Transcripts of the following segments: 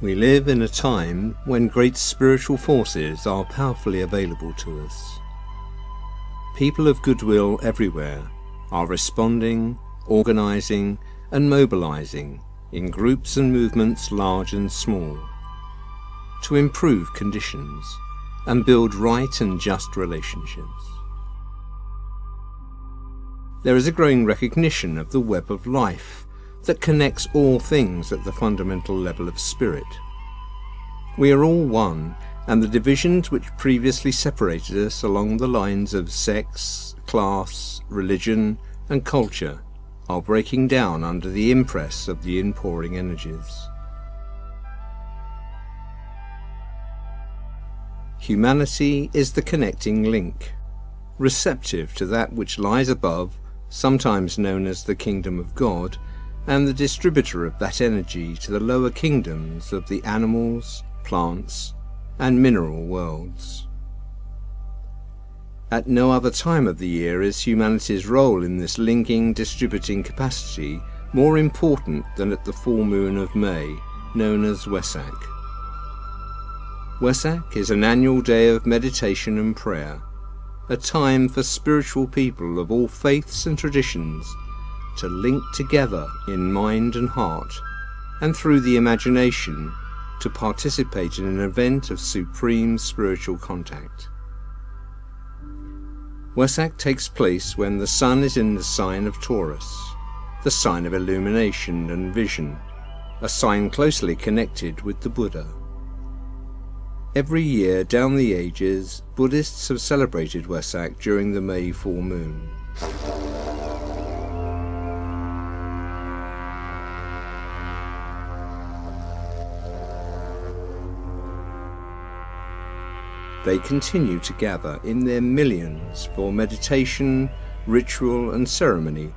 We live in a time when great spiritual forces are powerfully available to us. People of goodwill everywhere are responding, organising and mobilising in groups and movements large and small to improve conditions and build right and just relationships. There is a growing recognition of the web of life that connects all things at the fundamental level of spirit. We are all one, and the divisions which previously separated us along the lines of sex, class, religion and culture are breaking down under the impress of the inpouring energies. Humanity is the connecting link, receptive to that which lies above, sometimes known as the kingdom of God, and the distributor of that energy to the lower kingdoms of the animals, plants, and mineral worlds. At no other time of the year is humanity's role in this linking, distributing capacity more important than at the full moon of May, known as Wesak. Wesak is an annual day of meditation and prayer, a time for spiritual people of all faiths and traditions to link together in mind and heart, and through the imagination to participate in an event of supreme spiritual contact. Wesak takes place when the sun is in the sign of Taurus, the sign of illumination and vision, a sign closely connected with the Buddha. Every year down the ages, Buddhists have celebrated Wesak during the May full moon. They continue to gather in their millions for meditation, ritual and ceremony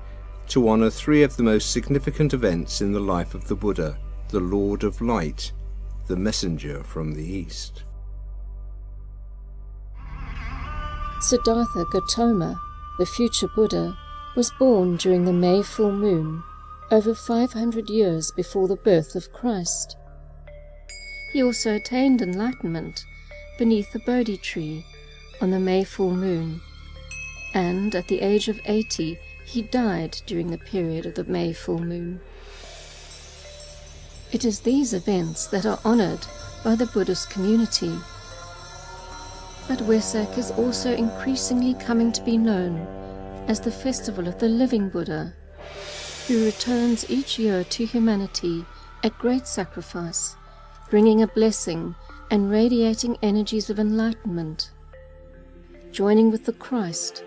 to honour three of the most significant events in the life of the Buddha, the Lord of Light, the messenger from the East. Siddhartha Gautama, the future Buddha, was born during the May full moon, over 500 years before the birth of Christ. He also attained enlightenment beneath the Bodhi tree on the May full moon, and at the age of 80 he died during the period of the May full moon. It is these events that are honoured by the Buddhist community. But Wesak is also increasingly coming to be known as the festival of the living Buddha, who returns each year to humanity at great sacrifice, bringing a blessing and radiating energies of enlightenment. Joining with the Christ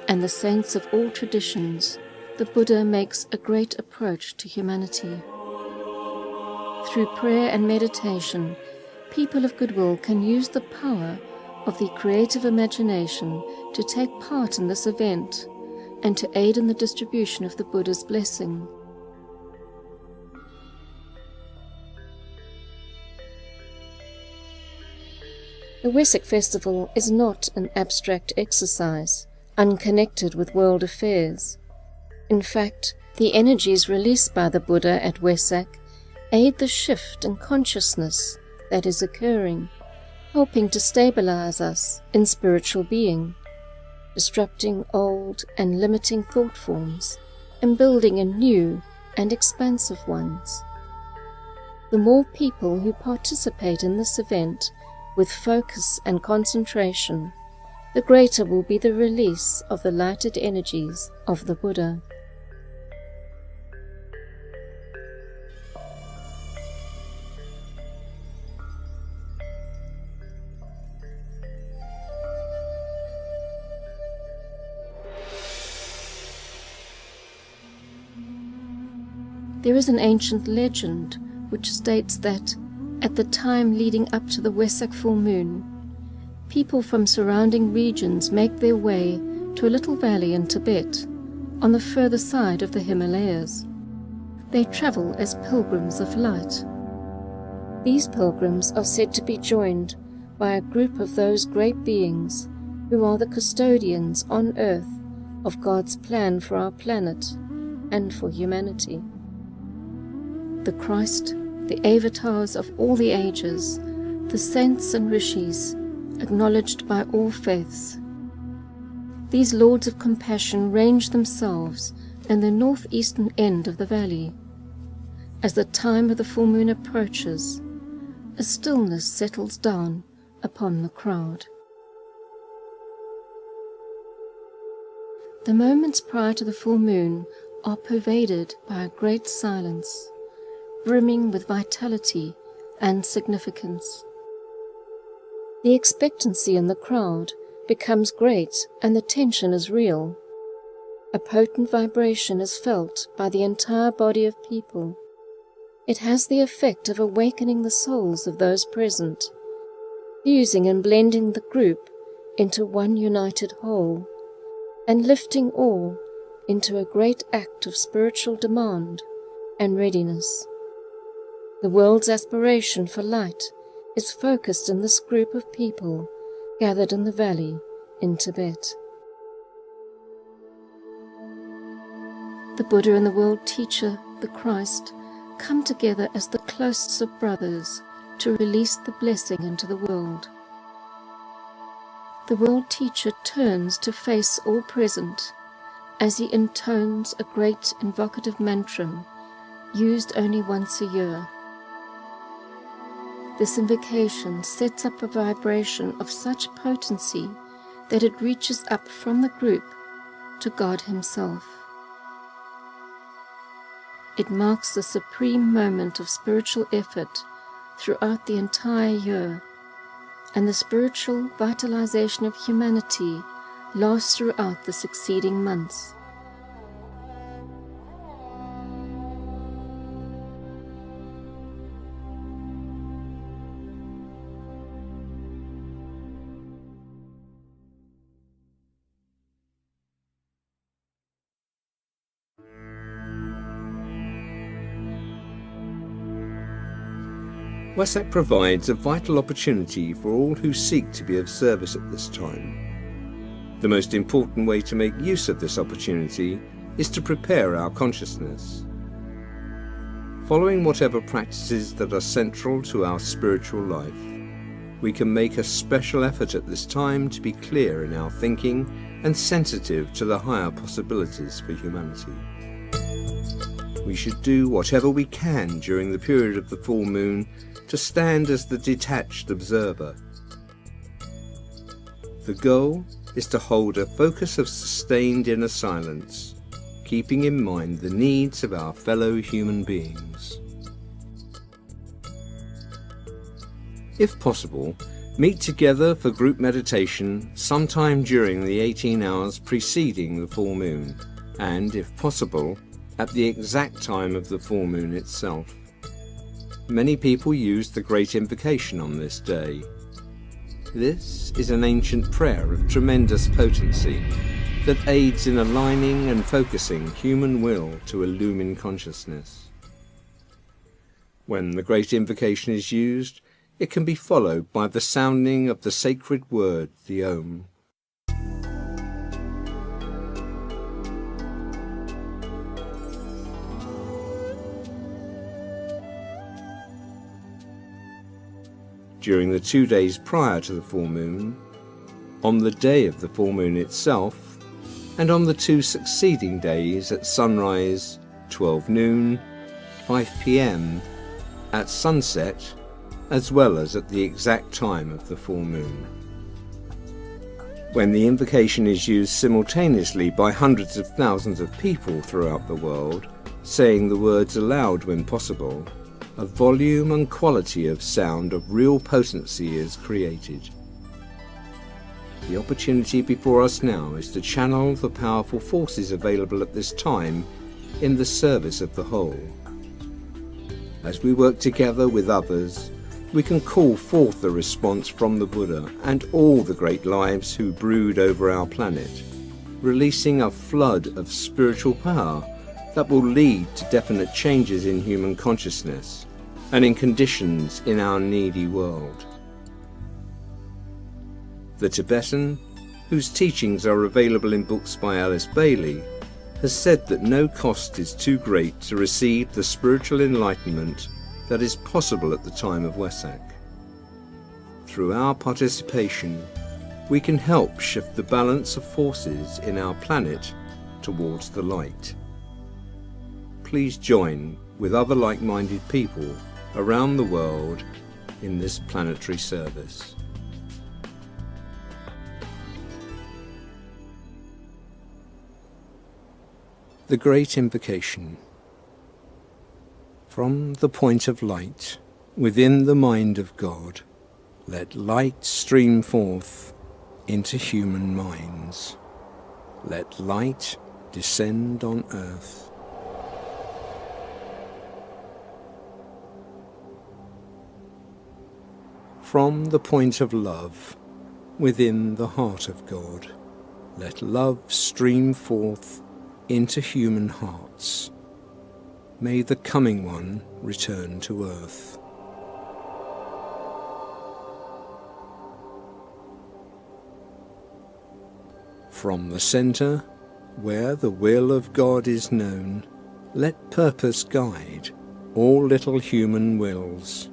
and the saints of all traditions, the Buddha makes a great approach to humanity. Through prayer and meditation, people of goodwill can use the power of the creative imagination to take part in this event and to aid in the distribution of the Buddha's blessing. The Wesak festival is not an abstract exercise, unconnected with world affairs. In fact, the energies released by the Buddha at Wesak aid the shift in consciousness that is occurring, helping to stabilize us in spiritual being, disrupting old and limiting thought forms, and building in new and expansive ones. The more people who participate in this event with focus and concentration, the greater will be the release of the lighted energies of the Buddha. There is an ancient legend which states that at the time leading up to the Wesak full moon, people from surrounding regions make their way to a little valley in Tibet, on the further side of the Himalayas. They travel as pilgrims of light. These pilgrims are said to be joined by a group of those great beings who are the custodians on earth of God's plan for our planet and for humanity. The Christ, the avatars of all the ages, the saints and rishis, acknowledged by all faiths. These lords of compassion range themselves in the northeastern end of the valley. As the time of the full moon approaches, a stillness settles down upon the crowd. The moments prior to the full moon are pervaded by a great silence, brimming with vitality and significance. The expectancy in the crowd becomes great and the tension is real. A potent vibration is felt by the entire body of people. It has the effect of awakening the souls of those present, fusing and blending the group into one united whole, and lifting all into a great act of spiritual demand and readiness. The world's aspiration for light is focused in this group of people gathered in the valley in Tibet. The Buddha and the world teacher, the Christ, come together as the closest of brothers to release the blessing into the world. The world teacher turns to face all present as he intones a great invocative mantra used only once a year. This invocation sets up a vibration of such potency that it reaches up from the group to God Himself. It marks the supreme moment of spiritual effort throughout the entire year, and the spiritual vitalization of humanity lasts throughout the succeeding months. Wesak provides a vital opportunity for all who seek to be of service at this time. The most important way to make use of this opportunity is to prepare our consciousness. Following whatever practices that are central to our spiritual life, we can make a special effort at this time to be clear in our thinking and sensitive to the higher possibilities for humanity. We should do whatever we can during the period of the full moon to stand as the detached observer. The goal is to hold a focus of sustained inner silence, keeping in mind the needs of our fellow human beings. If possible, meet together for group meditation sometime during the 18 hours preceding the full moon, and, if possible, at the exact time of the full moon itself. Many people use the Great Invocation on this day. This is an ancient prayer of tremendous potency that aids in aligning and focusing human will to illumine consciousness. When the Great Invocation is used, it can be followed by the sounding of the sacred word, the Om. During the 2 days prior to the full moon, on the day of the full moon itself, and on the 2 succeeding days at sunrise, 12 noon, 5 p.m, at sunset, as well as at the exact time of the full moon. When the invocation is used simultaneously by hundreds of thousands of people throughout the world, saying the words aloud when possible, a volume and quality of sound of real potency is created. The opportunity before us now is to channel the powerful forces available at this time in the service of the whole. As we work together with others, we can call forth the response from the Buddha and all the great lives who brood over our planet, releasing a flood of spiritual power that will lead to definite changes in human consciousness and in conditions in our needy world. The Tibetan, whose teachings are available in books by Alice Bailey, has said that no cost is too great to receive the spiritual enlightenment that is possible at the time of Wesak. Through our participation, we can help shift the balance of forces in our planet towards the light. Please join with other like-minded people around the world in this planetary service. The Great Invocation. From the point of light, within the mind of God, let light stream forth into human minds. Let light descend on earth. From the point of love, within the heart of God, let love stream forth into human hearts. May the coming one return to earth. From the centre, where the will of God is known, let purpose guide all little human wills,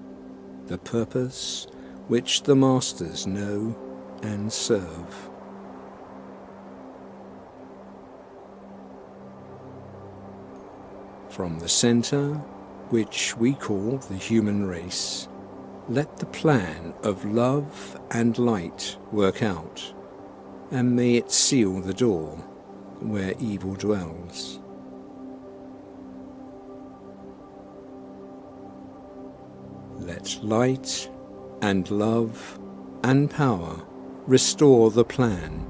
the purpose which the Masters know and serve. From the centre, which we call the human race, let the plan of love and light work out, and may it seal the door where evil dwells. Let light and love and power restore the plan